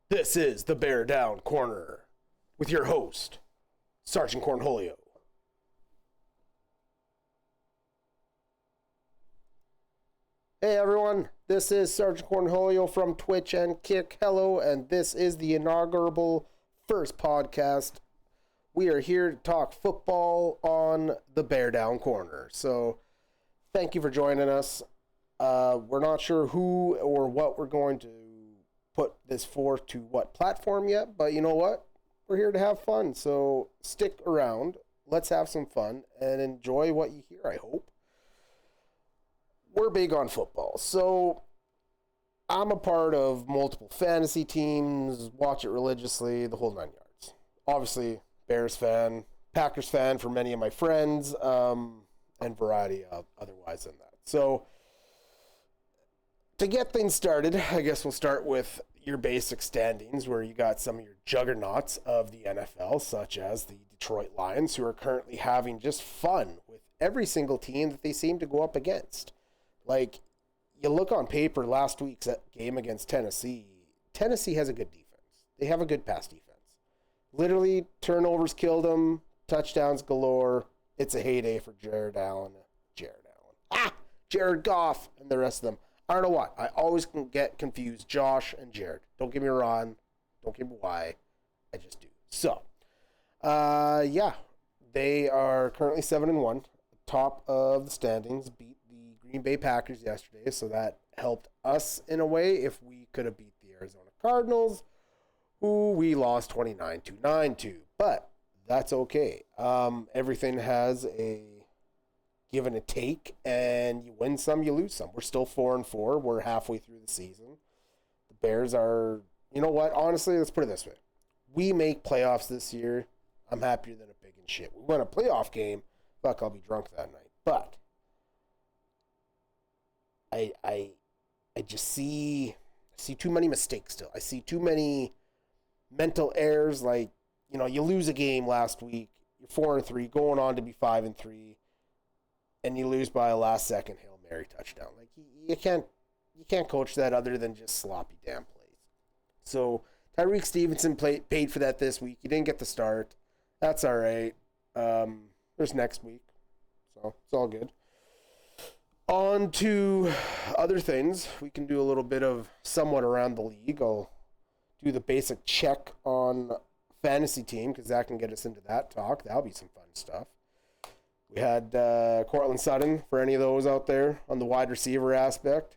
This is the Beardown Corner with your host, Sgt Cornholio. Hey everyone, this is Sgt Cornholio from Twitch and Kick. Hello, and this is the inaugural first podcast. We are here to talk football on the Beardown Corner. So, thank you for joining us. We're not sure who or what we're going to put this forth to what platform yet, but you know what? We're here to have fun, so stick around. Let's have some fun and enjoy what you hear, I hope. We're big on football, so I'm a part of multiple fantasy teams, watch it religiously, the whole 9 yards. Obviously, Bears fan, Packers fan for many of my friends, and variety of otherwise than that. So, to get things started, I guess we'll start with your basic standings, where you got some of your juggernauts of the NFL, such as the Detroit Lions, who are currently having just fun with every single team that they seem to go up against. Like, you look on paper, last week's game against Tennessee, Tennessee has a good defense. They have a good pass defense. Literally, turnovers killed them, touchdowns galore. It's a heyday for Jared Goff, and the rest of them. I don't know why. I always can get confused. Josh and Jared. Don't get me wrong. Don't get me why. I just do. So, they are currently 7-1, top of the standings. Beat the Green Bay Packers yesterday, so that helped us in a way. If we could have beat the Arizona Cardinals, who we lost 29-9 to, but that's okay. Everything has a give and a take, and you win some, you lose some. We're still 4-4. We're halfway through the season. The Bears are, you know what? Honestly, let's put it this way. We make playoffs this year. I'm happier than a pig in shit. We win a playoff game. Fuck, I'll be drunk that night. But I just see too many mistakes still. I see too many mental errors. Like, you know, you lose a game last week. You're 4-3, going on to be 5-3. And you lose by a last-second Hail Mary touchdown. Like, you can't coach that other than just sloppy damn plays. So Tyreek Stevenson paid for that this week. He didn't get the start. That's all right. There's next week, so it's all good. On to other things. We can do a little bit of somewhat around the league. I'll do the basic check on fantasy team because that can get us into that talk. That'll be some fun stuff. We had Cortland Sutton, for any of those out there, on the wide receiver aspect.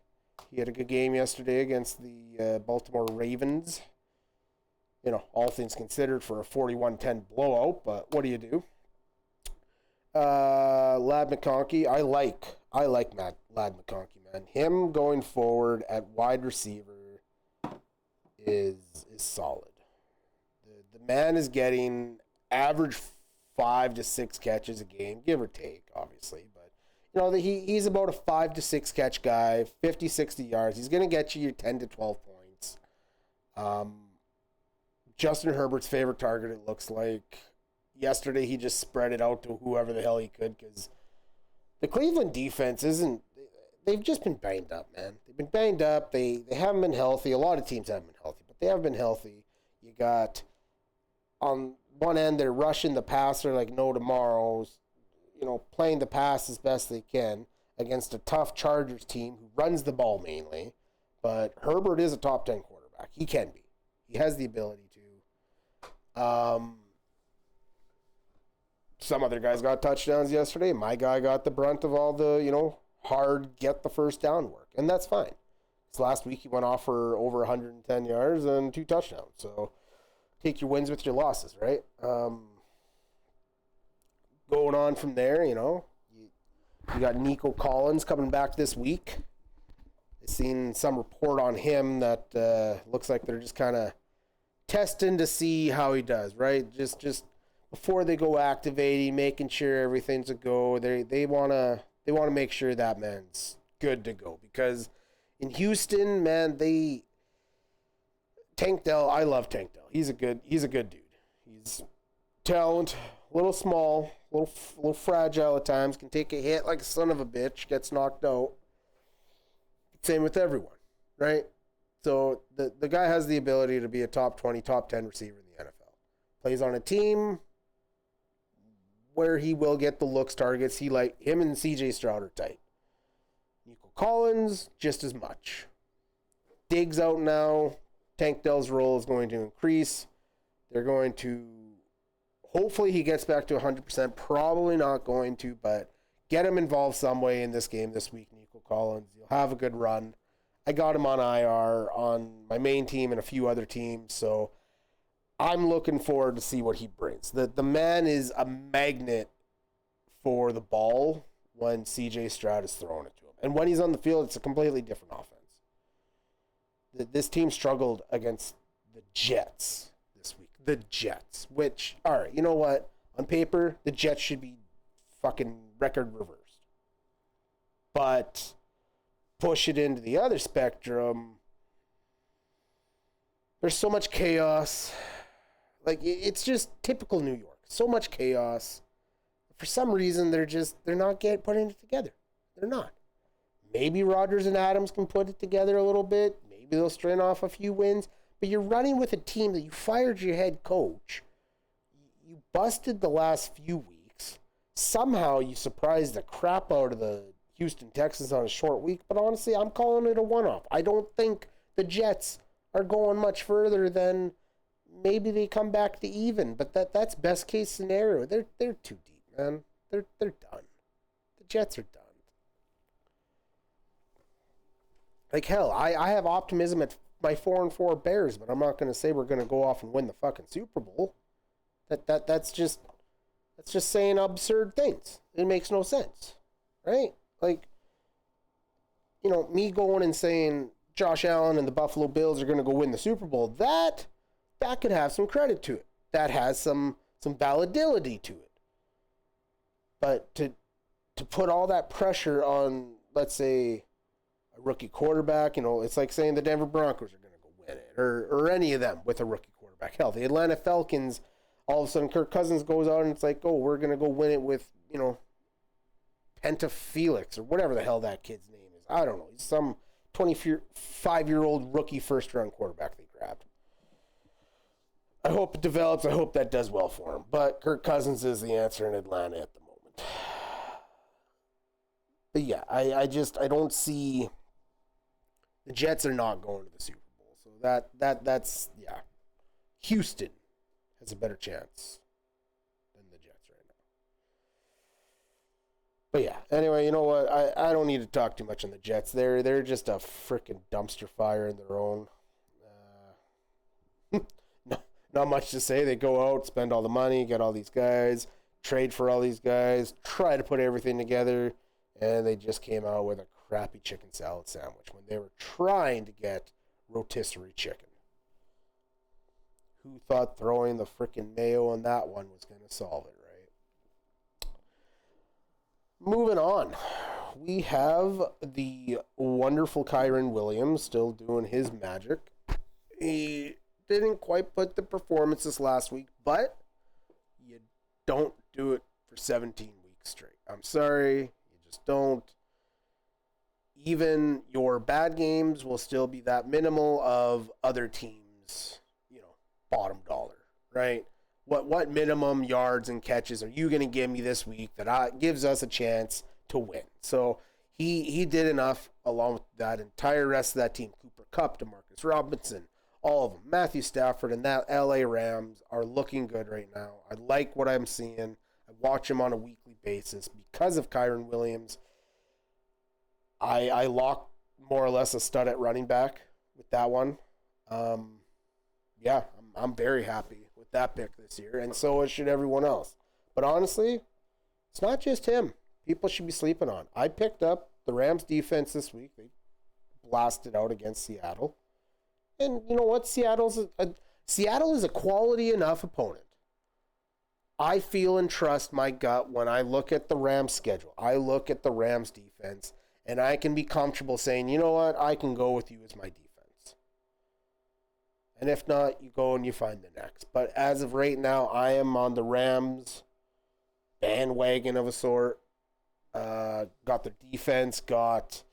He had a good game yesterday against the Baltimore Ravens. You know, all things considered for a 41-10 blowout, but what do you do? Ladd McConkey, I like Ladd McConkey, man. Him going forward at wide receiver is solid. The man is getting average 5 to 6 catches a game, give or take, obviously. But, you know, he's about a 5 to 6 catch guy, 50, 60 yards. He's going to get you your 10 to 12 points. Justin Herbert's favorite target, it looks like. Yesterday, he just spread it out to whoever the hell he could because the Cleveland defense they've just been banged up, man. They've been banged up. They haven't been healthy. A lot of teams haven't been healthy, but they have been healthy. You got, on one end, they're rushing the passer like no tomorrow, you know, playing the pass as best they can against a tough Chargers team who runs the ball mainly. But Herbert is a top 10 quarterback. He can be. He has the ability to. Some other guys got touchdowns yesterday. My guy got the brunt of all the, you know, hard get the first down work. And that's fine. This last week he went off for over 110 yards and 2 touchdowns. So take your wins with your losses, right? Going on from there, you know, you got Nico Collins coming back this week. I've seen some report on him that looks like they're just kind of testing to see how he does, right? Just before they go activating, making sure everything's a go. They wanna make sure that man's good to go, because in Houston, man, Tank Dell, I love Tank Dell. He's a good dude. He's talent, a little small, a little fragile at times, can take a hit like a son of a bitch, gets knocked out. Same with everyone, right? So the guy has the ability to be a top 20, top 10 receiver in the NFL. Plays on a team where he will get the looks, targets. Him and CJ Stroud are tight. Nico Collins, just as much. Diggs out now. Tank Dell's role is going to increase. They're going to, hopefully he gets back to 100%. Probably not going to, but get him involved some way in this game this week, Nico Collins. You'll have a good run. I got him on IR on my main team and a few other teams, so I'm looking forward to see what he brings. The man is a magnet for the ball when CJ Stroud is throwing it to him. And when he's on the field, it's a completely different offense. This team struggled against the Jets this week. The Jets, which, all right, you know what? On paper, the Jets should be fucking record reversed. But push it into the other spectrum, there's so much chaos. Like, it's just typical New York. So much chaos. For some reason, they're not putting it together. They're not. Maybe Rodgers and Adams can put it together a little bit. Maybe they'll strain off a few wins. But you're running with a team that you fired your head coach. You busted the last few weeks. Somehow you surprised the crap out of the Houston Texans on a short week. But honestly, I'm calling it a one-off. I don't think the Jets are going much further than maybe they come back to even. But that's best case scenario. They're too deep, man. They're done. The Jets are done. Like, hell, I have optimism at my 4-4 Bears, but I'm not going to say we're going to go off and win the fucking Super Bowl. That's just saying absurd things. It makes no sense, right? Like, you know, me going and saying Josh Allen and the Buffalo Bills are going to go win the Super Bowl, that could have some credit to it. That has some validity to it. But to put all that pressure on, let's say, a rookie quarterback, you know, it's like saying the Denver Broncos are going to go win it, or any of them with a rookie quarterback. Hell, the Atlanta Falcons, all of a sudden Kirk Cousins goes out and it's like, oh, we're going to go win it with, you know, Penta Felix or whatever the hell that kid's name is. I don't know. He's some 25-year-old rookie first-round quarterback they grabbed. I hope it develops. I hope that does well for him. But Kirk Cousins is the answer in Atlanta at the moment. But yeah, I don't see. The Jets are not going to the Super Bowl. So that's yeah. Houston has a better chance than the Jets right now. But yeah, anyway, you know what? I don't need to talk too much on the Jets. They're just a freaking dumpster fire in their own. Not much to say. They go out, spend all the money, get all these guys, trade for all these guys, try to put everything together, and they just came out with a crappy chicken salad sandwich when they were trying to get rotisserie chicken. Who thought throwing the freaking mayo on that one was going to solve it, right? Moving on. We have the wonderful Kyren Williams still doing his magic. He didn't quite put the performance this last week, but you don't do it for 17 weeks straight. I'm sorry, you just don't. Even your bad games will still be that minimal of other teams, you know, bottom dollar, right? What minimum yards and catches are you going to give me this week that gives us a chance to win? So he did enough along with that entire rest of that team. Cooper Kupp, DeMarcus Robinson, all of them. Matthew Stafford and that LA Rams are looking good right now. I like what I'm seeing. I watch them on a weekly basis because of Kyren Williams. I locked more or less a stud at running back with that one. Yeah, I'm very happy with that pick this year, and so should everyone else. But honestly, it's not just him. People should be sleeping on. I picked up the Rams defense this week. They blasted out against Seattle. And you know what? Seattle is a quality enough opponent. I feel and trust my gut when I look at the Rams schedule. I look at the Rams defense, and I can be comfortable saying, you know what? I can go with you as my defense. And if not, you go and you find the next. But as of right now, I am on the Rams bandwagon of a sort. Got their defense, got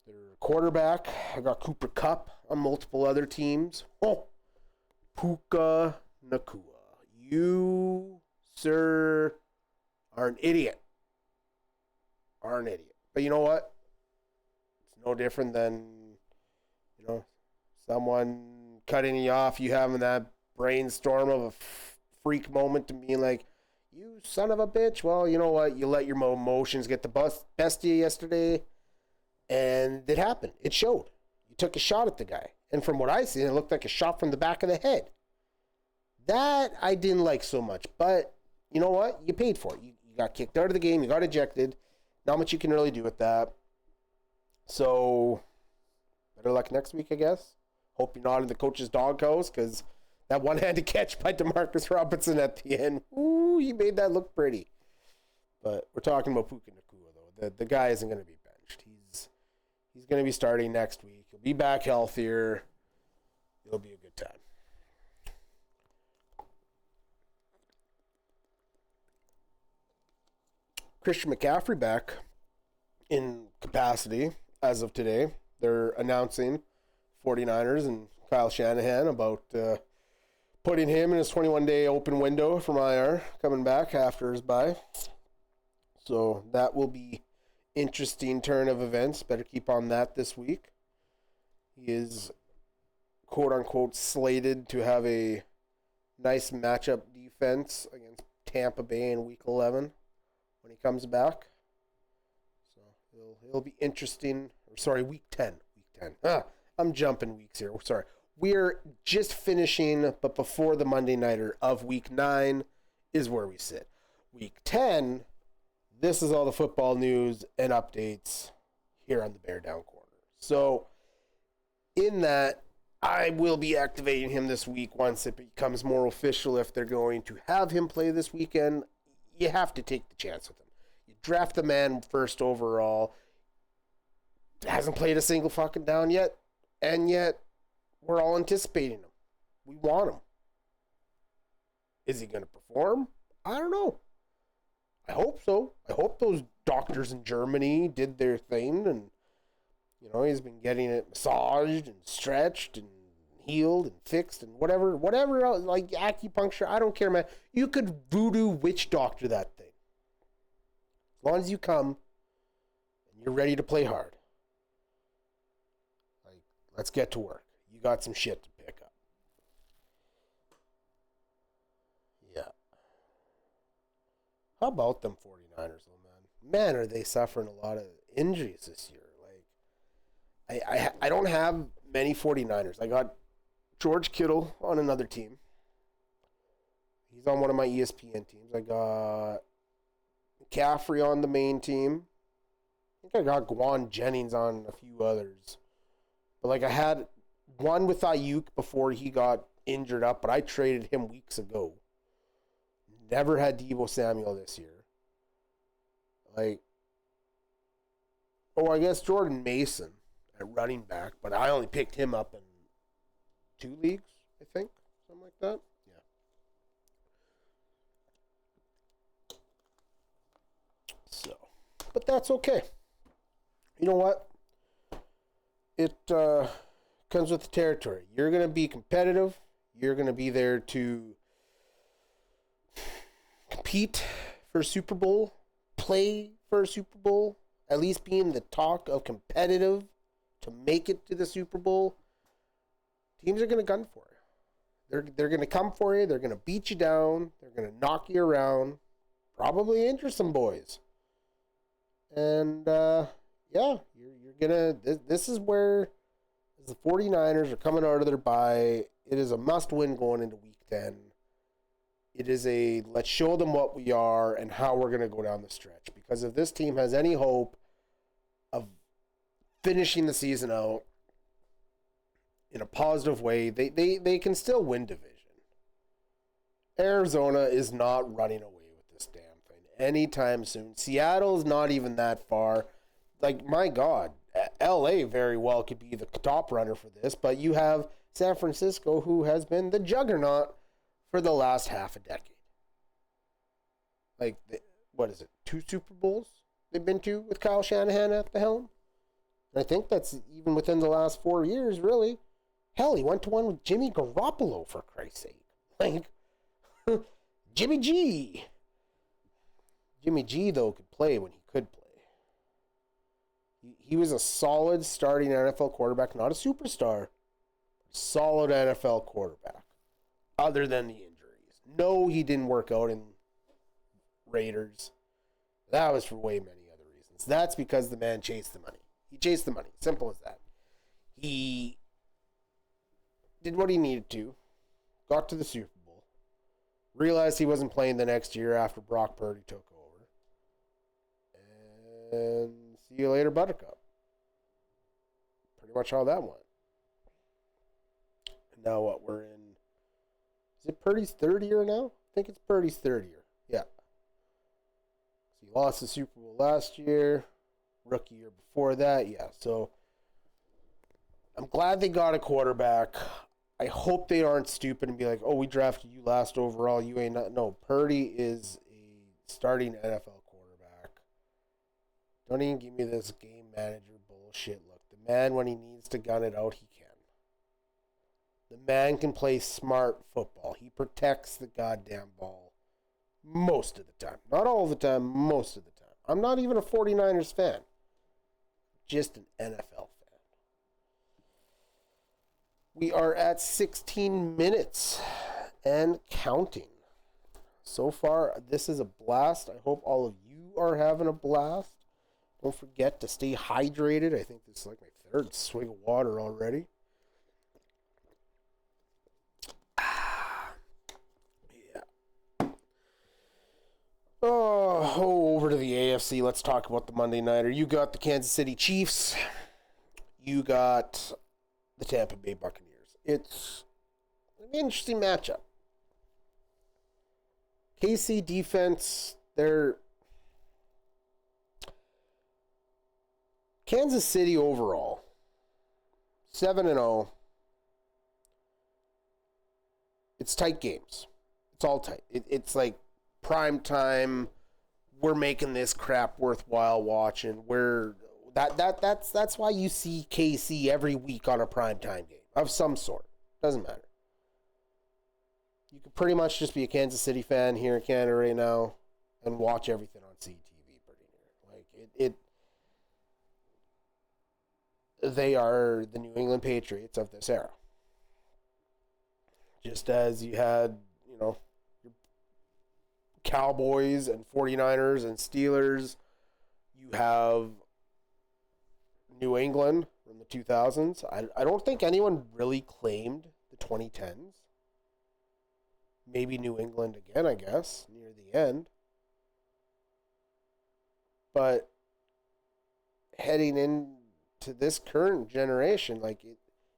their quarterback, I got Cooper Kupp on multiple other teams. Oh, Puka Nakua. You, sir, are an idiot. But you know what? It's no different than, someone cutting you off, you having that brainstorm of a freak moment and being like, you son of a bitch. Well, you know what? You let your emotions get the best of you yesterday, and it happened. It showed. You took a shot at the guy. And from what I see, it looked like a shot from the back of the head. That I didn't like so much. But you know what? You paid for it. You got kicked out of the game. You got ejected. Not much you can really do with that. So, better luck next week, I guess. Hope you're not in the coach's doghouse, because that one-handed catch by Demarcus Robinson at the end, ooh, he made that look pretty. But we're talking about Puka Nakua, though. The guy isn't going to be benched. He's going to be starting next week. He'll be back healthier. It'll be a good time. Christian McCaffrey back in capacity as of today. They're announcing 49ers and Kyle Shanahan about putting him in his 21-day open window from IR, coming back after his bye. So that will be interesting turn of events. Better keep on that this week. He is, quote-unquote, slated to have a nice matchup defense against Tampa Bay in Week 11 when he comes back. So it'll be interesting. Sorry, Week 10. I'm jumping weeks here. Sorry. We're just finishing, but before the Monday Nighter of Week 9 is where we sit. Week 10, this is all the football news and updates here on the Beardown Corner. So, in that, I will be activating him this week once it becomes more official. If they're going to have him play this weekend, you have to take the chance with him. You draft the man first overall. Hasn't played a single fucking down yet, and yet we're all anticipating him. We want him. Is he going to perform? I don't know. I hope so. I hope those doctors in Germany did their thing, and he's been getting it massaged and stretched and healed and fixed and whatever else, like acupuncture. I don't care, man. You could voodoo witch doctor that thing. As long as you come and you're ready to play hard. Let's get to work. You got some shit to pick up. Yeah. How about them 49ers, though, man? Man, are they suffering a lot of injuries this year. I don't have many 49ers. I got George Kittle on another team. He's on one of my ESPN teams. I got McCaffrey on the main team. I think I got Gwan Jennings on a few others. But I had one with Ayuk before he got injured up, but I traded him weeks ago. Never had Deebo Samuel this year. I guess Jordan Mason at running back, but I only picked him up in 2 leagues, I think. Something like that. Yeah. So, but that's okay. You know what? It comes with the territory. You're going to be competitive. You're going to be there to compete for a Super Bowl, play for a Super Bowl, at least be in the talk of competitive to make it to the Super Bowl. Teams are going to gun for you. They're going to come for you. They're going to beat you down. They're going to knock you around. Probably injure some boys. And, yeah, you're going to... This is where the 49ers are coming out of their bye. It is a must-win going into Week 10. It is a let's show them what we are and how we're going to go down the stretch. Because if this team has any hope of finishing the season out in a positive way, they can still win division. Arizona is not running away with this damn thing anytime soon. Seattle's not even that far. My God, LA very well could be the top runner for this, but you have San Francisco, who has been the juggernaut for the last half a decade. What is it, 2 Super Bowls they've been to with Kyle Shanahan at the helm? I think that's even within the last 4 years, really. Hell, he went to one with Jimmy Garoppolo, for Christ's sake. Like, Jimmy G. Jimmy G, though, could play when he could play. He was a solid starting NFL quarterback, not a superstar. Solid NFL quarterback, other than the injuries. No, he didn't work out in Raiders. That was for way many other reasons. That's because the man chased the money. He chased the money. Simple as that. He did what he needed to, got to the Super Bowl, realized he wasn't playing the next year after Brock Purdy took over, and see you later, Buttercup. Pretty much how that went. And now what, we're in, is it Purdy's third year now? I think it's Purdy's third year. Yeah. So he lost the Super Bowl last year, rookie year before that. Yeah, so I'm glad they got a quarterback. I hope they aren't stupid and be like, oh, we drafted you last overall. You ain't not. No, Purdy is a starting NFL quarterback. Don't even give me this game manager bullshit. Look, the man, when he needs to gun it out, he can. The man can play smart football. He protects the goddamn ball most of the time. Not all the time, most of the time. I'm not even a 49ers fan. Just an NFL fan. We are at 16 minutes and counting. So far, this is a blast. I hope all of you are having a blast. Don't forget to stay hydrated. I think this is like my third swig of water already. Yeah. Over to the AFC. Let's talk about the Monday Nighter. You got the Kansas City Chiefs. You got the Tampa Bay Buccaneers. It's an interesting matchup. KC defense, they're Kansas City overall 7-0. It's tight games. It's all tight. It's like prime time. We're making this crap worthwhile watching. That's why you see KC every week on a primetime game of some sort. Doesn't matter. You could pretty much just be a Kansas City fan here in Canada right now and watch everything on CTV pretty near. They are the New England Patriots of this era. Just as you had, your Cowboys and 49ers and Steelers, you have New England from the 2000s. I don't think anyone really claimed the 2010s. Maybe New England again, I guess, near the end. But heading into this current generation, like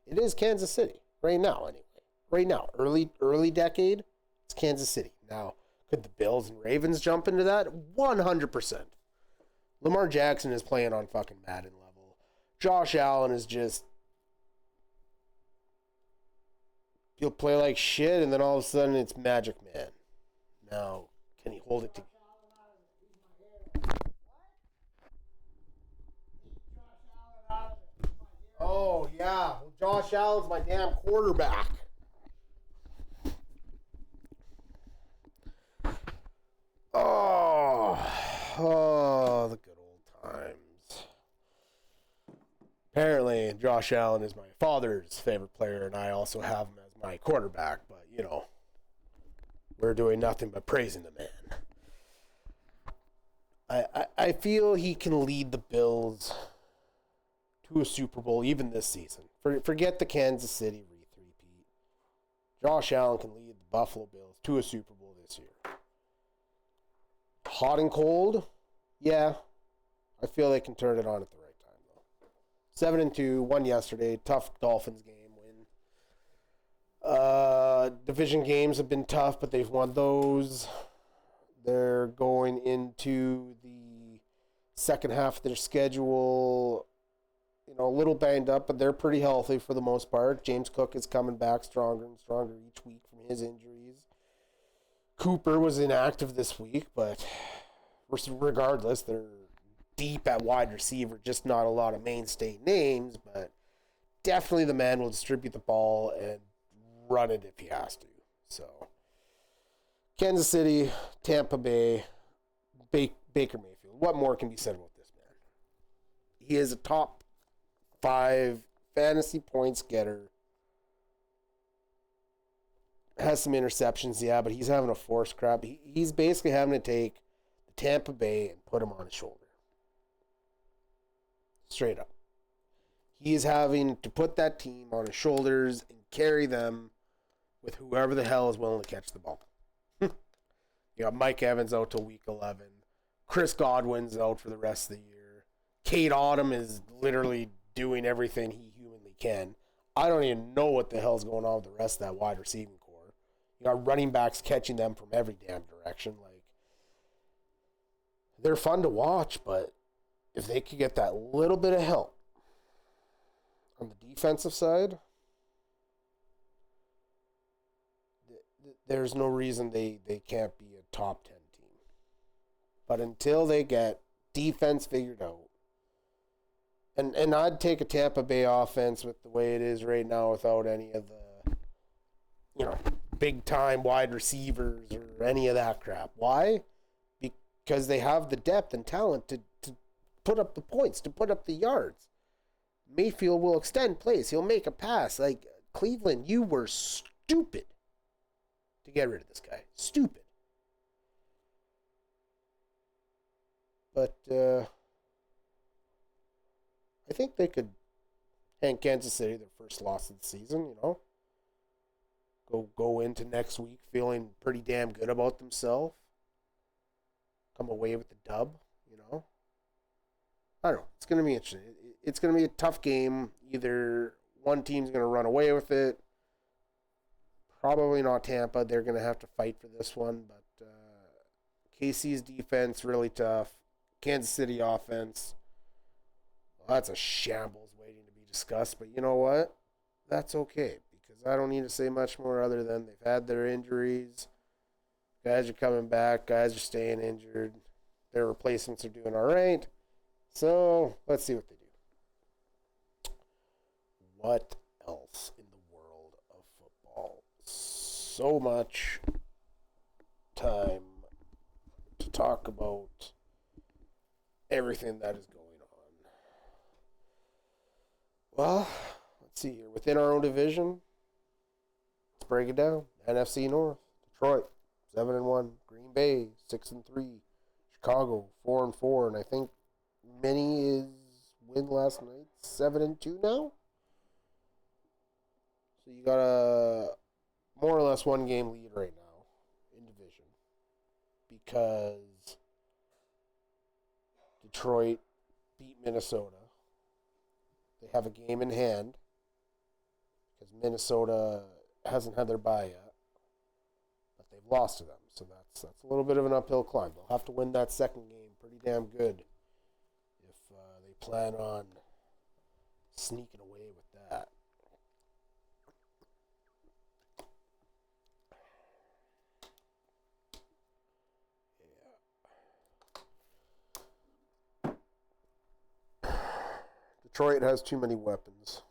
it is Kansas City right now anyway. Right now, early decade, it's Kansas City. Now, could the Bills and Ravens jump into that? 100%. Lamar Jackson is playing on fucking Madden level. Josh Allen is just... He'll play like shit, and then all of a sudden it's Magic Man. Now, can he hold it together? Oh, yeah. Well, Josh Allen's my damn quarterback. Oh, the good old times. Apparently, Josh Allen is my father's favorite player, and I also have him as my quarterback, but, we're doing nothing but praising the man. I feel he can lead the Bills to a Super Bowl even this season. Forget the Kansas City repeat. Josh Allen can lead the Buffalo Bills to a Super Bowl this year. Hot and cold, yeah. I feel they can turn it on at the right time, though. 7-2, won yesterday. Tough Dolphins game win. Division games have been tough, but they've won those. They're going into the second half of their schedule, a little banged up, but they're pretty healthy for the most part. James Cook is coming back stronger and stronger each week from his injuries. Cooper was inactive this week, but regardless, they're deep at wide receiver, just not a lot of mainstay names, but definitely the man will distribute the ball and run it if he has to. So, Kansas City, Tampa Bay, Baker Mayfield. What more can be said about this man? He is a top 5 fantasy points getter. Has some interceptions, yeah, but he's having a force crap. He's basically having to take the Tampa Bay and put him on his shoulder. Straight up. He is having to put that team on his shoulders and carry them with whoever the hell is willing to catch the ball. You got Mike Evans out till week 11. Chris Godwin's out for the rest of the year. Cade Otton is literally doing everything he humanly can. I don't even know what the hell's going on with the rest of that wide receiving core. You got running backs catching them from every damn direction. Like, they're fun to watch, but if they could get that little bit of help on the defensive side, there's no reason they can't be a top 10 team. But until they get defense figured out, and I'd take a Tampa Bay offense with the way it is right now without any of the, big time wide receivers or any of that crap. Why? Because they have the depth and talent to put up the points, to put up the yards. Mayfield will extend plays. He'll make a pass. Like, Cleveland, you were stupid to get rid of this guy. Stupid. But I think they could hand Kansas City their first loss of the season, Go into next week feeling pretty damn good about themselves. Come away with the dub, I don't know. It's going to be interesting. It's going to be a tough game. Either one team's going to run away with it. Probably not Tampa. They're going to have to fight for this one. But KC's defense, really tough. Kansas City offense, well, that's a shambles waiting to be discussed. But you know what? That's okay. Because I don't need to say much more other than they've had their injuries. Guys are coming back. Guys are staying injured. Their replacements are doing all right. So, let's see what they do. What else in the world of football? So much time to talk about everything that is going on. Well, let's see here. Within our own division, let's break it down. NFC North, Detroit, 7-1. Green Bay, 6-3. Chicago, 4-4. And I think Minnie is win last night, 7-2 now. So you got a more or less 1 game lead right now in division because Detroit beat Minnesota. They have a game in hand because Minnesota hasn't had their bye yet, but they've lost to them. So that's a little bit of an uphill climb. They'll have to win that second game pretty damn good if they plan on sneaking away with that. Yeah. Detroit has too many weapons.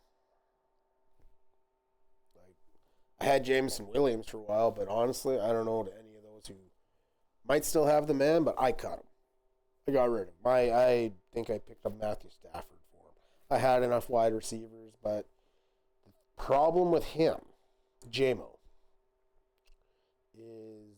I had Jameson Williams for a while, but honestly, I don't know to any of those who might still have the man, but I cut him. I got rid of him. I think I picked up Matthew Stafford for him. I had enough wide receivers, but the problem with him, J-Mo, is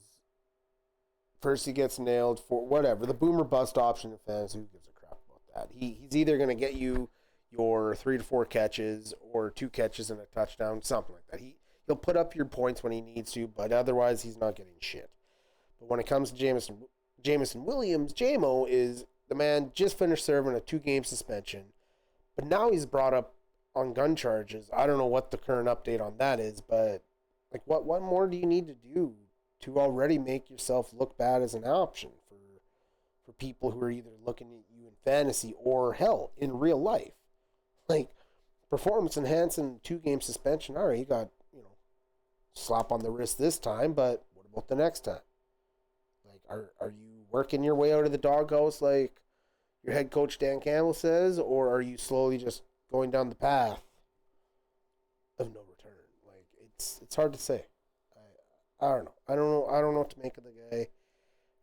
first he gets nailed for whatever, the boomer bust option in fantasy. Who gives a crap about that? He's either going to get you your 3 to 4 catches or 2 catches and a touchdown, something like that. He'll put up your points when he needs to, but otherwise he's not getting shit. But when it comes to Jameson Williams, J-Mo is the man just finished serving a 2-game suspension, but now he's brought up on gun charges. I don't know what the current update on that is, but like what more do you need to do to already make yourself look bad as an option for people who are either looking at you in fantasy or hell in real life? Like performance enhancing 2-game suspension. All right, you got slap on the wrist this time, but what about the next time? Like, are you working your way out of the doghouse like your head coach Dan Campbell says, or are you slowly just going down the path of no return? Like it's hard to say. I don't know. I don't know what to make of the guy.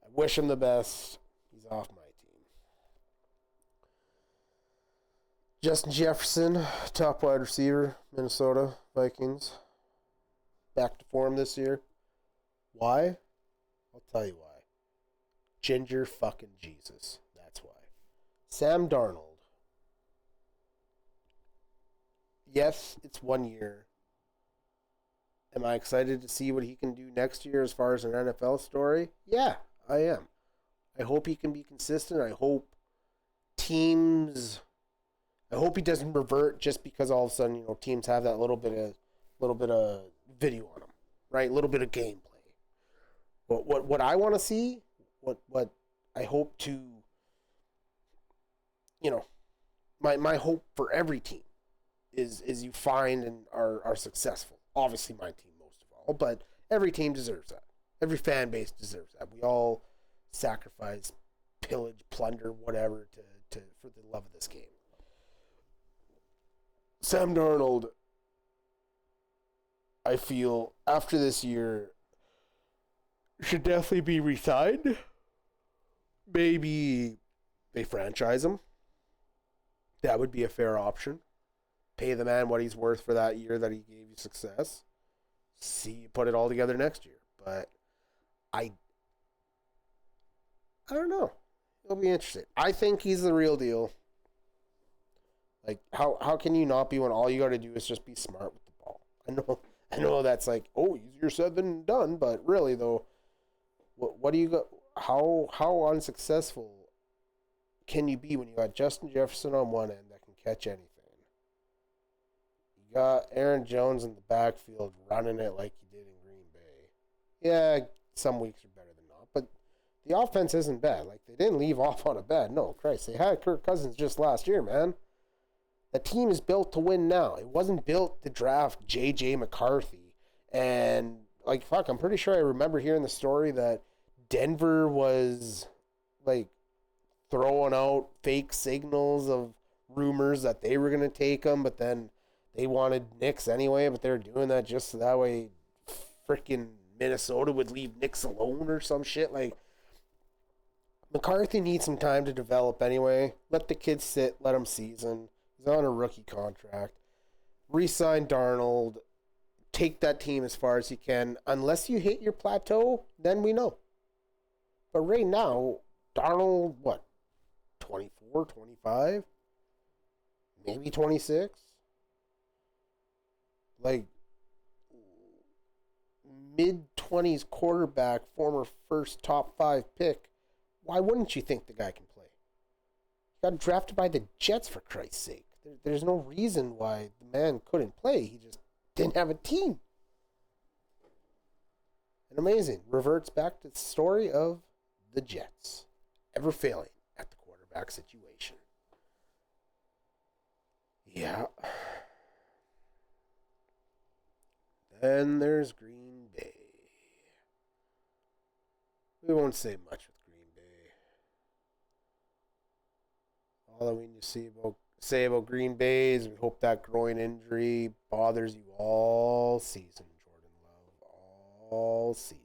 I wish him the best. He's off my team. Justin Jefferson, top wide receiver, Minnesota Vikings. Back to form this year. Why? I'll tell you why. Ginger fucking Jesus. That's why. Sam Darnold. Yes, it's 1 year. Am I excited to see what he can do next year as far as an NFL story? Yeah, I am. I hope he can be consistent. I hope he doesn't revert just because all of a sudden, teams have that little bit of video on him, right? A little bit of gameplay. But what I want to see, what I hope to, my hope for every team is you find and are successful. Obviously my team most of all, but every team deserves that. Every fan base deserves that. We all sacrifice, pillage, plunder, whatever to for the love of this game. Sam Darnold, I feel after this year should definitely be re-signed. Maybe they franchise him. That would be a fair option. Pay the man what he's worth for that year that he gave you success. See you put it all together next year. But I don't know. It'll be interesting. I think he's the real deal. Like, how can you not be when all you got to do is just be smart with the ball? I know that's like, easier said than done, but really though, what do you got? How unsuccessful can you be when you got Justin Jefferson on one end that can catch anything? You got Aaron Jones in the backfield running it like you did in Green Bay. Yeah, some weeks are better than not, but the offense isn't bad. Like, they didn't leave off on a bad note. Christ, they had Kirk Cousins just last year, man. The team is built to win now. It wasn't built to draft J.J. McCarthy. And, I'm pretty sure I remember hearing the story that Denver was, throwing out fake signals of rumors that they were going to take him, but then they wanted Knicks anyway, but they were doing that just so that way freaking Minnesota would leave Knicks alone or some shit. McCarthy needs some time to develop anyway. Let the kid sit. Let him season. He's on a rookie contract. Re-sign Darnold. Take that team as far as you can. Unless you hit your plateau, then we know. But right now, Darnold, 24, 25? Maybe 26? Mid-20s quarterback, former first top 5 pick. Why wouldn't you think the guy can play? He got drafted by the Jets, for Christ's sake. There's no reason why the man couldn't play. He just didn't have a team. And amazing. Reverts back to the story of the Jets. Ever failing at the quarterback situation. Yeah. Then there's Green Bay. We won't say much with Green Bay. All that we need to say about Green Bay is we hope that groin injury bothers you all season, Jordan Love. All season.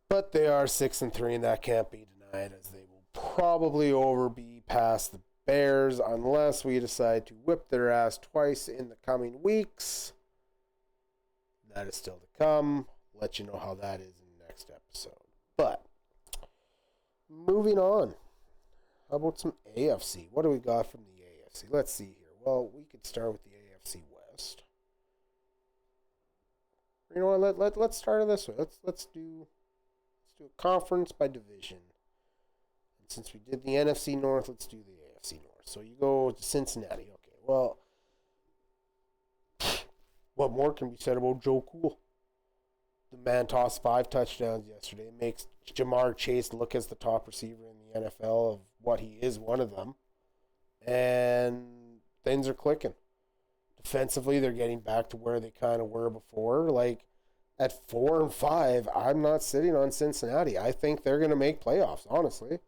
But they are 6-3, and that can't be denied, as they will probably be past the Bears unless we decide to whip their ass twice in the coming weeks. That is still to come. Let you know how that is in the next episode. But moving on. How about some AFC? What do we got from the AFC? Let's see here. Well, we could start with the AFC West. You know what? Let's start it this way. Let's do a conference by division. And since we did the NFC North, let's do the AFC North. So you go to Cincinnati. Okay. Well, what more can be said about Joe Cool? The man tossed 5 touchdowns yesterday. Makes Jamar Chase look as the top receiver in the NFL of what he is, one of them. And things are clicking. Defensively, they're getting back to where they kind of were before. At 4-5, I'm not sitting on Cincinnati. I think they're going to make playoffs, honestly.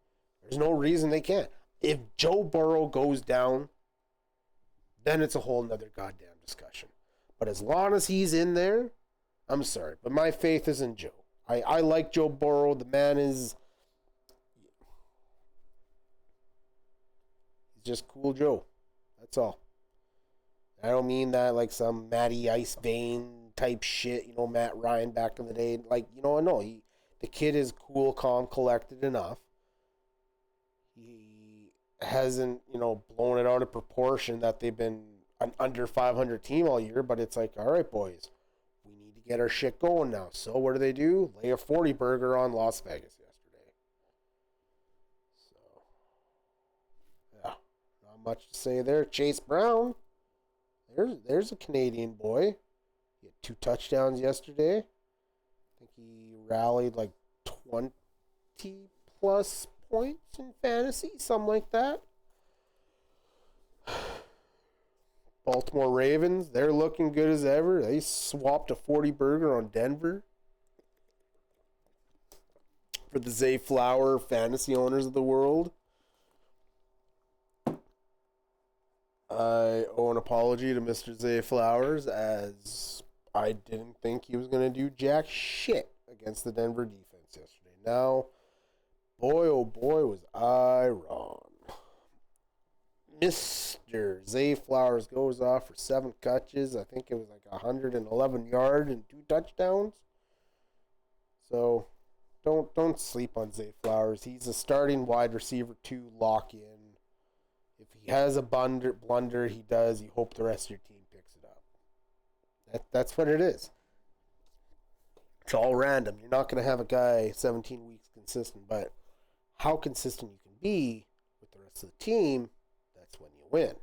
There's no reason they can't. If Joe Burrow goes down, then it's a whole nother goddamn discussion. But as long as he's in there, I'm sorry, but my faith is in Joe. I like Joe Burrow. The man is... He's just cool Joe. That's all. I don't mean that like some Matty Ice Vein type shit, Matt Ryan back in the day. Like, no, the kid is cool, calm, collected enough. He hasn't, blown it out of proportion that they've been an under 500 team all year, but it's like, all right, boys, we need to get our shit going now. So what do? Lay a 40 burger on Las Vegas yesterday. So, yeah, not much to say there. Chase Brown, there's a Canadian boy. He had 2 touchdowns yesterday. I think he rallied like 20 plus points in fantasy, something like that. Baltimore Ravens, they're looking good as ever. They swapped a 40 burger on Denver. For the Zay Flower fantasy owners of the world, I owe an apology to Mr. Zay Flowers, as I didn't think he was going to do jack shit against the Denver defense yesterday. Now, boy, oh boy, was I wrong. Mr. Zay Flowers goes off for 7 catches. I think it was like 111 yards and 2 touchdowns. So, don't sleep on Zay Flowers. He's a starting wide receiver 2 lock-in. If he has a blunder, he does. You hope the rest of your team picks it up. That's what it is. It's all random. You're not going to have a guy 17 weeks consistent, but how consistent you can be with the rest of the team, that's when you win.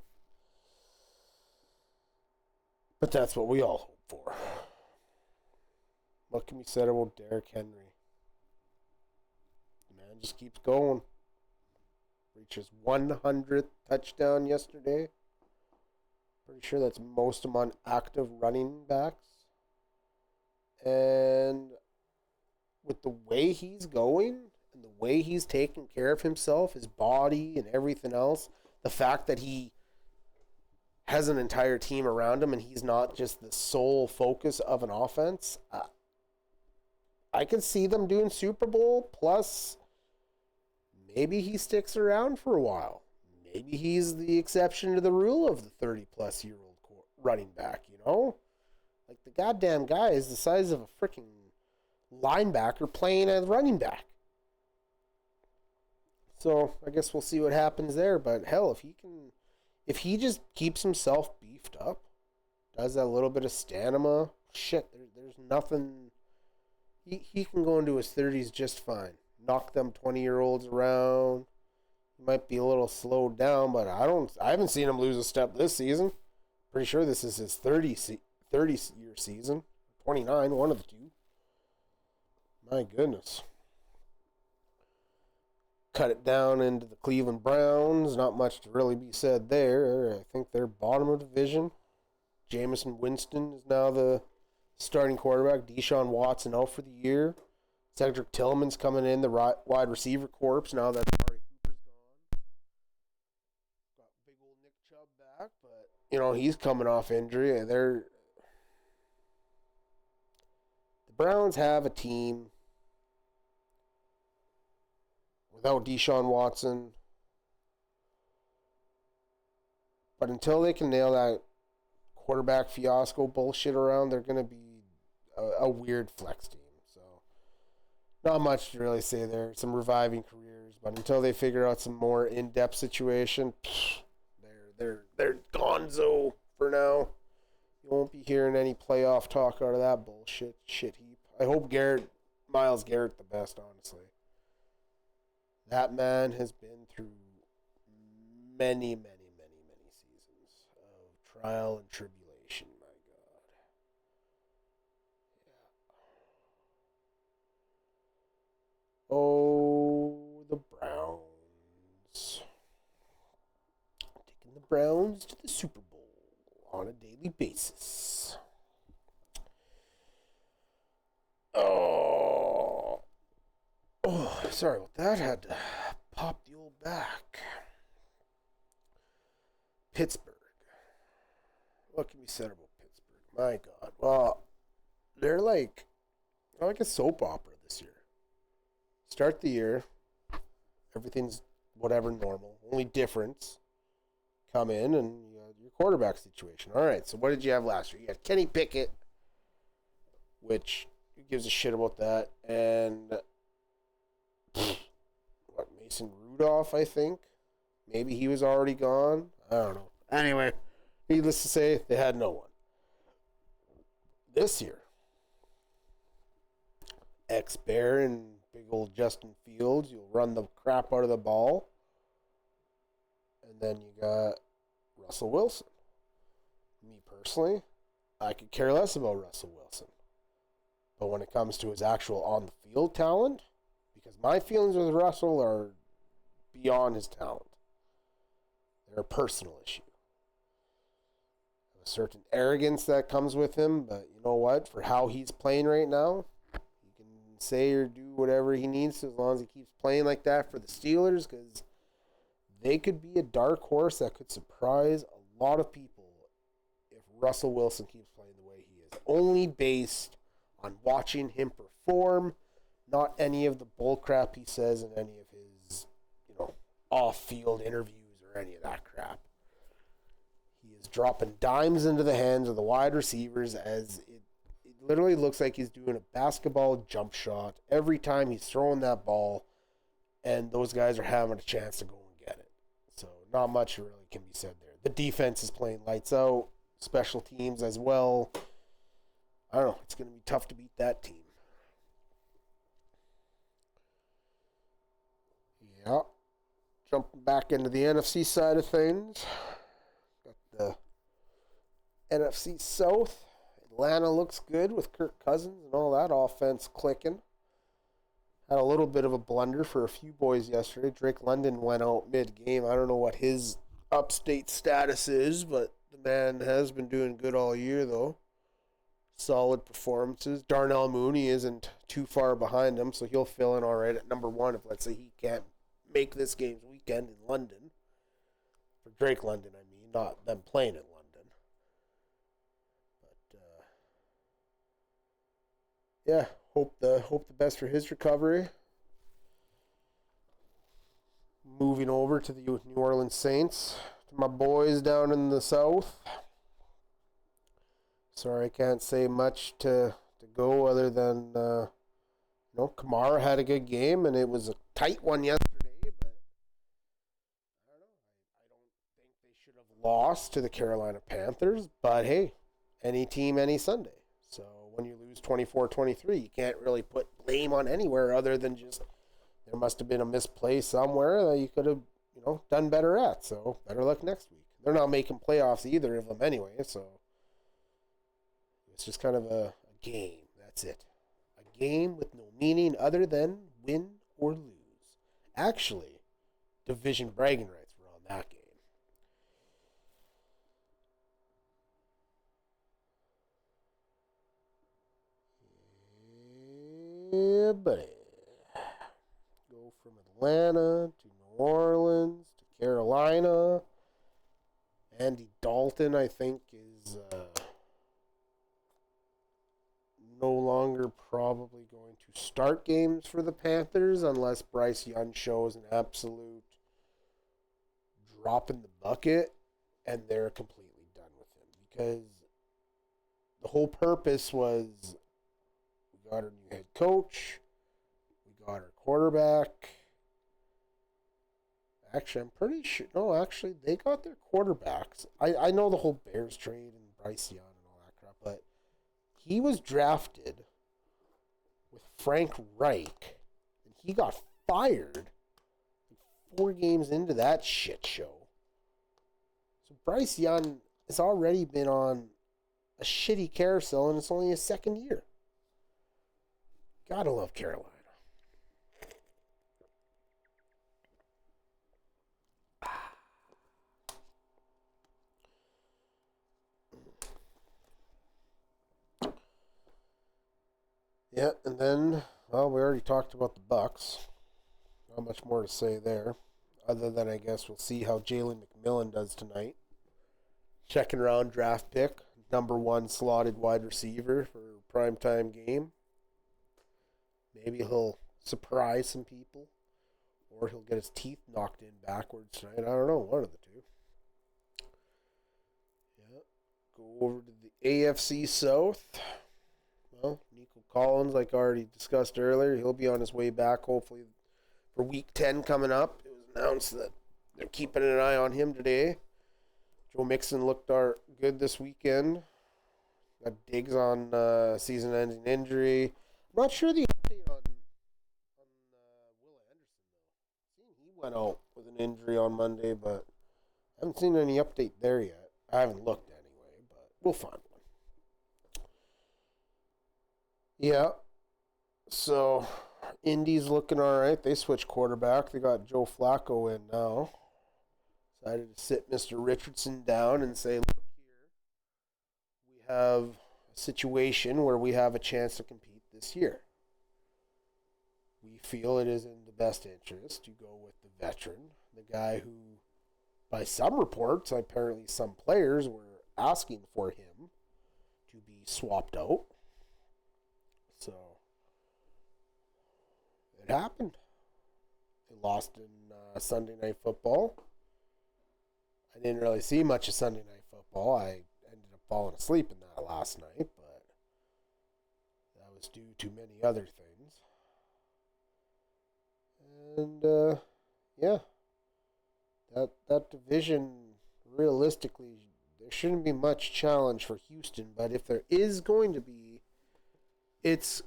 But that's what we all hope for. What can be said about Derrick Henry? The man just keeps going. Reached his 100th touchdown yesterday. Pretty sure that's most among active running backs. And with the way he's going and the way he's taking care of himself, his body and everything else, the fact that he has an entire team around him and he's not just the sole focus of an offense, I can see them doing Super Bowl, plus maybe he sticks around for a while. Maybe he's the exception to the rule of the 30-plus-year-old running back, Like, the goddamn guy is the size of a freaking linebacker playing as running back. So, I guess we'll see what happens there. But, hell, if he just keeps himself beefed up, does that little bit of stamina, shit, there's nothing. He can go into his 30s just fine. Knock them 20-year-olds around. He might be a little slowed down, but I haven't seen him lose a step this season. Pretty sure this is his 30-year season. 29, one of the two. My goodness. Cut it down into the Cleveland Browns. Not much to really be said there. I think they're bottom of the division. Jameson Winston is now the starting quarterback. Deshaun Watson out for the year. Cedric Tillman's coming in, the wide receiver corps, now that Amari Cooper's gone. Got big old Nick Chubb back, but, he's coming off injury. The Browns have a team without Deshaun Watson. But until they can nail that quarterback fiasco bullshit around, they're going to be a weird flex team. Not much to really say there. Some reviving careers, but until they figure out some more in-depth situation, they're gonzo for now. You won't be hearing any playoff talk out of that bullshit shit heap. I hope Myles Garrett the best, honestly. That man has been through many, many, many, many seasons of trial and tribulation. Oh, the Browns. Taking the Browns to the Super Bowl on a daily basis. Oh, sorry about that. Had to pop the back. Pittsburgh. What can be said about Pittsburgh? My God. Well, they're like a soap opera this year. Start the year, everything's whatever normal. Only difference, come in and you got your quarterback situation. All right, so what did you have last year? You had Kenny Pickett, which who gives a shit about that, and Mason Rudolph, I think. Maybe he was already gone. I don't know. Anyway, needless to say, they had no one. This year, ex-Bear and big old Justin Fields, you'll run the crap out of the ball. And then you got Russell Wilson. Me personally, I could care less about Russell Wilson. But when it comes to his actual on-the-field talent, because my feelings with Russell are beyond his talent. They're a personal issue. A certain arrogance that comes with him, but you know what? For how he's playing right now, he can say or do whatever he needs to as long as he keeps playing like that for the Steelers, because they could be a dark horse that could surprise a lot of people if Russell Wilson keeps playing the way he is. Only based on watching him perform, not any of the bullcrap he says in any of his, off-field interviews or any of that crap. He is dropping dimes into the hands of the wide receivers as it literally looks like he's doing a basketball jump shot every time he's throwing that ball, and those guys are having a chance to go and get it. So not much really can be said there. The defense is playing lights out, special teams as well. I don't know. It's going to be tough to beat that team. Yeah. Jumping back into the NFC side of things. Got the NFC South. Atlanta looks good with Kirk Cousins and all that offense clicking. Had a little bit of a blunder for a few boys yesterday. Drake London went out mid-game. I don't know what his upstate status is, but the man has been doing good all year, though. Solid performances. Darnell Mooney isn't too far behind him, so he'll fill in all right at number one if, let's say, he can't make this game's weekend in London. For Drake London, I mean, not them playing in London. But, yeah, hope the best for his recovery. Moving over to the New Orleans Saints, to my boys down in the South. Sorry, I can't say much to go other than, Kamara had a good game, and it was a tight one yesterday, but I don't know. I don't think they should have lost to the Carolina Panthers, but hey, any team, any Sunday. So when you lose 24-23, you can't really put blame on anywhere other than just there must have been a misplay somewhere that you could have, done better at. So better luck next week. They're not making playoffs, either of them anyway, so it's just kind of a game. That's it. A game with no meaning other than win or lose. Actually, division bragging rights were on that game. Yeah, buddy. Go from Atlanta to New Orleans to Carolina. Andy Dalton, I think, is no longer probably going to start games for the Panthers unless Bryce Young shows an absolute drop in the bucket and they're completely done with him. Because the whole purpose was we got our new head coach, we got our quarterback. Actually, I'm pretty sure. No, actually, they got their quarterbacks. I know the whole Bears trade and Bryce Young and all that crap, but he was drafted with Frank Reich, and he got fired 4 games into that shit show. So Bryce Young has already been on a shitty carousel, and it's only his second year. Gotta love Carolina. Yeah, and then, well, we already talked about the Bucks. Not much more to say there. Other than, I guess, we'll see how Jalen McMillan does tonight. Second round draft pick, number 1 slotted wide receiver for a primetime game. Maybe he'll surprise some people, or he'll get his teeth knocked in backwards tonight. I don't know, one of the two. Yeah. Go over to the AFC South. Well, Nico Collins, like I already discussed earlier, he'll be on his way back, hopefully, for Week 10 coming up. It was announced that they're keeping an eye on him today. Joe Mixon looked good this weekend. Got Diggs on season-ending injury. I'm not sure the update on Will Anderson, though. He went out with an injury on Monday, but I haven't seen any update there yet. I haven't looked anyway, but we'll find one. Yeah. So, Indy's looking all right. They switched quarterback. They got Joe Flacco in now. Decided to sit Mr. Richardson down and say, look here, we have a situation where we have a chance to compete this year. We feel it is in the best interest to go with the veteran, the guy who, by some reports, apparently some players were asking for him to be swapped out. So, it happened. They lost in Sunday Night Football. I didn't really see much of Sunday Night Football. I ended up falling asleep in that last night, but that was due to many other things. And, yeah, that division, realistically, there shouldn't be much challenge for Houston, but if there is going to be, it's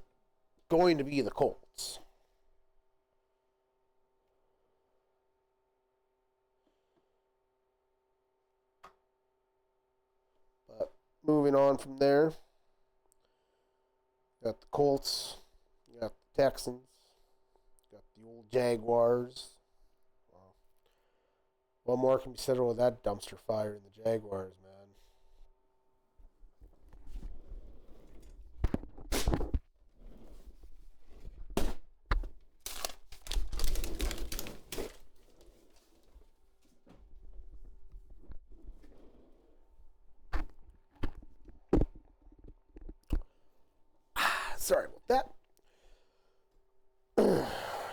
going to be the Colts. But moving on from there, got the Colts, got the Texans, got the old Jaguars. Well, what more can be said about that dumpster fire in the Jaguars, man? Sorry about that.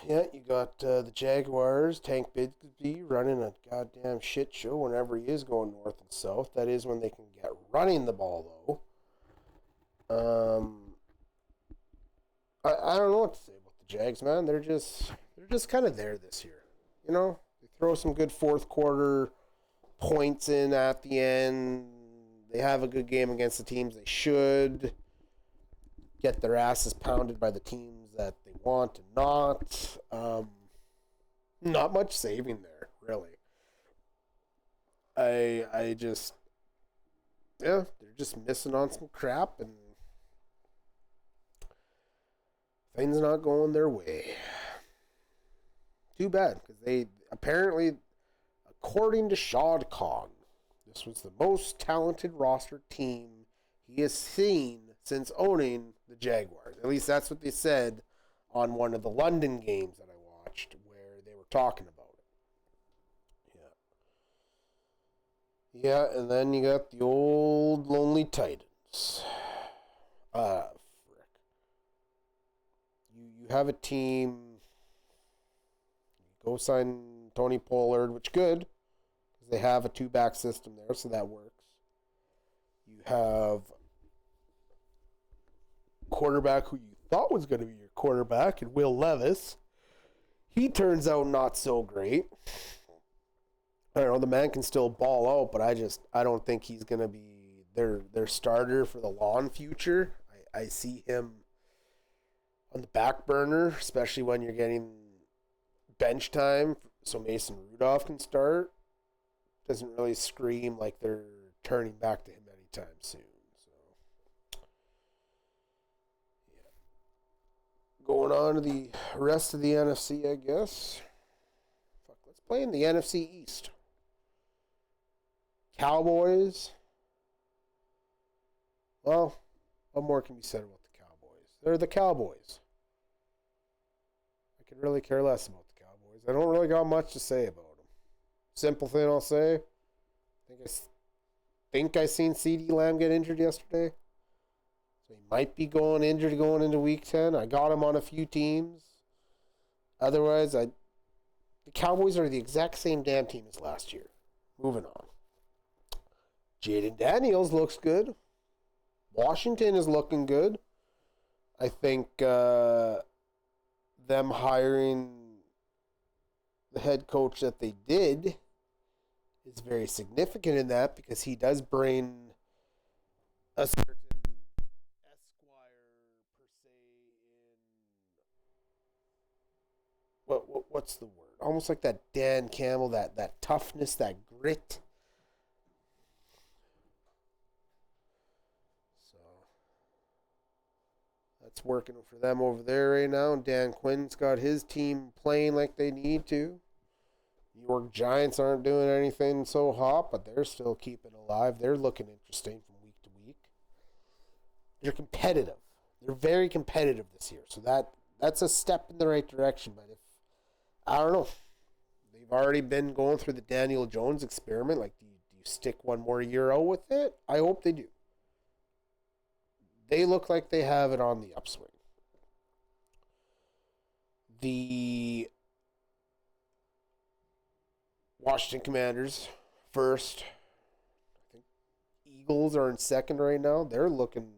Yeah, you got the Jaguars, Tank Bigsby running a goddamn shit show whenever he is going north and south. That is when they can get running the ball, though. I don't know what to say about the Jags, man. They're just kind of there this year. You know, they throw some good fourth quarter points in at the end. They have a good game against the teams they should. Get their asses pounded by the teams that they want and not. Not much saving there, really. I just, yeah, they're just missing on some crap and things not going their way. Too bad, because they apparently, according to Shad Khan, this was the most talented roster team he has seen since owning the Jaguars. At least that's what they said on one of the London games that I watched where they were talking about it. Yeah, and then you got the old lonely Titans. Frick. You have a team. You go sign Tony Pollard, which good, because they have a 2-back system there, so that works. You have quarterback who you thought was going to be your quarterback, and Will Levis. He turns out not so great. I don't know, the man can still ball out, but I don't think he's going to be their starter for the long future. I see him on the back burner, especially when you're getting bench time so Mason Rudolph can start. Doesn't really scream like they're turning back to him anytime soon. Going on to the rest of the NFC, I guess. Let's play in the NFC East. Cowboys. Well, what more can be said about the Cowboys? They're the Cowboys. I could really care less about the Cowboys. I don't really got much to say about them. Simple thing I'll say. Think I seen CD Lamb get injured yesterday. So he might be injured going into week 10. I got him on a few teams. Otherwise, the Cowboys are the exact same damn team as last year. Moving on. Jaden Daniels looks good. Washington is looking good. I think them hiring the head coach that they did is very significant in that, because he does bring a certain esquire per se in what's the word? Almost like that Dan Campbell, that toughness, that grit. So that's working for them over there right now. And Dan Quinn's got his team playing like they need to. New York Giants aren't doing anything so hot, but they're still keeping alive. They're looking interesting from week to week. They're competitive. They're very competitive this year. So that's a step in the right direction. But I don't know. They've already been going through the Daniel Jones experiment. Like, do you stick one more year out with it? I hope they do. They look like they have it on the upswing. The Washington Commanders first. I think Eagles are in second right now. They're looking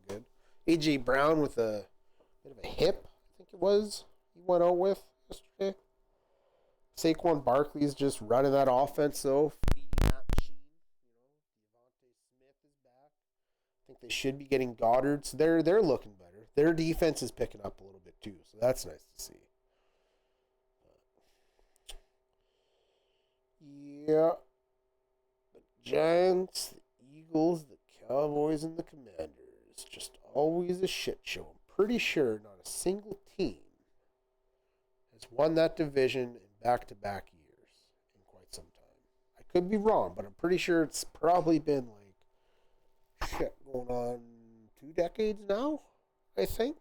good. AJ Brown with a bit of a hip, I think it was, he went out with yesterday. Saquon Barkley's just running that offense, though, feeding that machine. Devontae Smith is back. I think they should be getting Goddard, so they're looking better. Their defense is picking up a little bit too, so that's nice to see. Yeah, the Giants, the Eagles, the Cowboys, and the Commanders. Just always a shit show. I'm pretty sure not a single team has won that division in back-to-back years in quite some time. I could be wrong, but I'm pretty sure it's probably been going on 2 decades now, I think.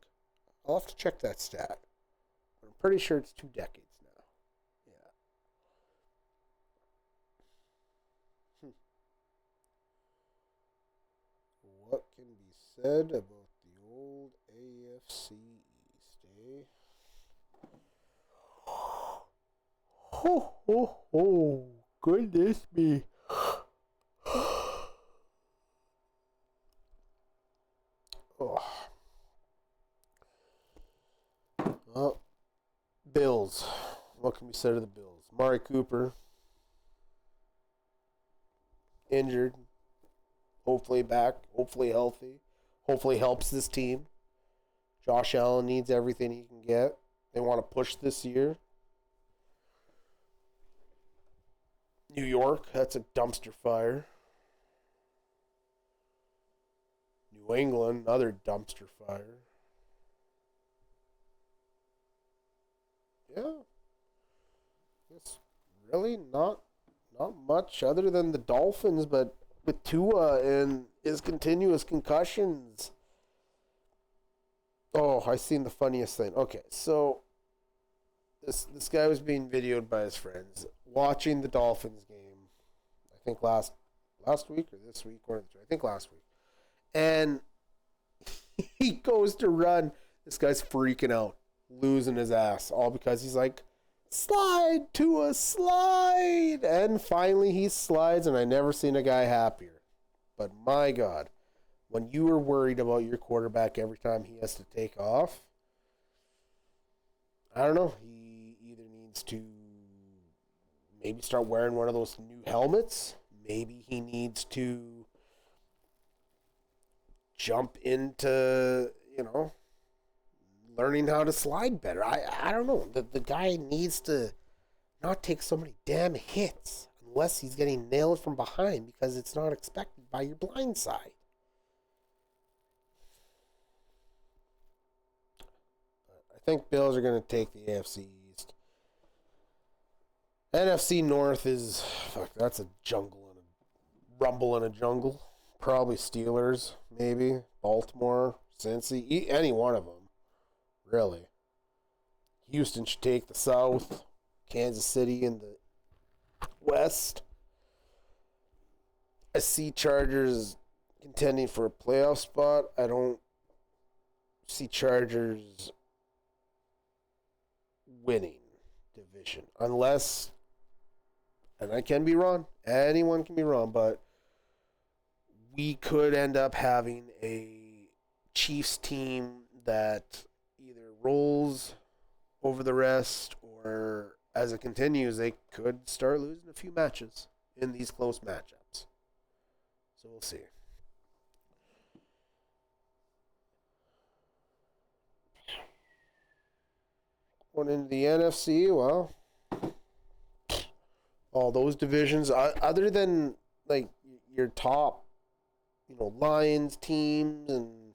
I'll have to check that stat. But I'm pretty sure it's 2 decades. What can be said about the old AFC East, eh? Oh, goodness me. Oh. Well, Bills. What can be said of the Bills? Amari Cooper, injured. Hopefully back, hopefully healthy, hopefully helps this team. Josh Allen needs everything he can get. They want to push this year. New York, that's a dumpster fire. New England, another dumpster fire. Yeah. It's really not much other than the Dolphins, but with Tua and his continuous concussions. Oh, I seen the funniest thing. Okay, so this guy was being videoed by his friends watching the Dolphins game. I think last week or this week, or I think last week. And he goes to run. This guy's freaking out, losing his ass, all because he's like, slide, Tua, slide. And finally he slides, and I never seen a guy happier. But my God, when you are worried about your quarterback every time he has to take off, I don't know. He either needs to maybe start wearing one of those new helmets. Maybe he needs to jump into, learning how to slide better. I don't know. The guy needs to not take so many damn hits unless he's getting nailed from behind, because it's not expected by your blind side. I think Bills are going to take the AFC East. NFC North is, that's a jungle and a rumble in a jungle. Probably Steelers, maybe. Baltimore, Cincy, any one of them. Really. Houston should take the South. Kansas City in the West, I see Chargers contending for a playoff spot. I don't see Chargers winning division unless, and I can be wrong, anyone can be wrong, but we could end up having a Chiefs team that either rolls over the rest, or as it continues, they could start losing a few matches in these close matchups. So we'll see. Going into the NFC, well, all those divisions, other than like your top, Lions teams, and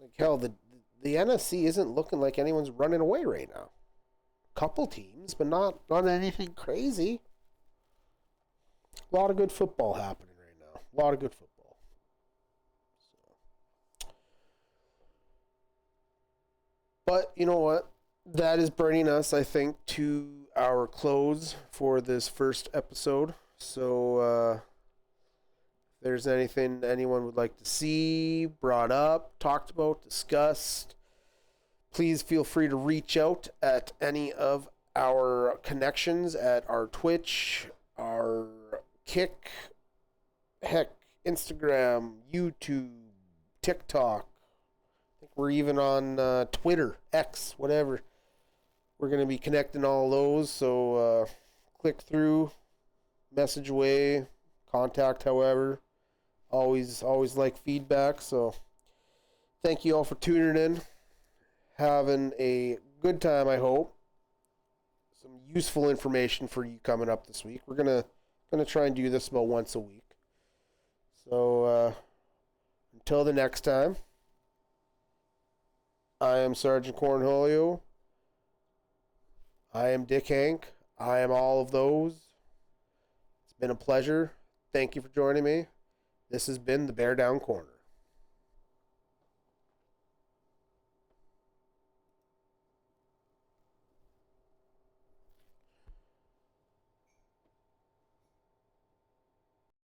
like hell, the NFC isn't looking like anyone's running away right now. Couple teams, but not anything crazy. A lot of good football happening right now. A lot of good football. So. But you know what? That is bringing us, I think, to our close for this first episode. So, if there's anything anyone would like to see brought up, talked about, discussed, please feel free to reach out at any of our connections at our Twitch, our Kick, heck, Instagram, YouTube, TikTok. I think we're even on Twitter, X, whatever. We're going to be connecting all those, so click through, message away, contact however. Always like feedback, so thank you all for tuning in. Having a good time, I hope. Some useful information for you coming up this week. We're gonna try and do this about once a week. So until the next time, I am Sgt Cornholio. I am Dickhank. I am all of those. It's been a pleasure. Thank you for joining me. This has been the Beardown Corner.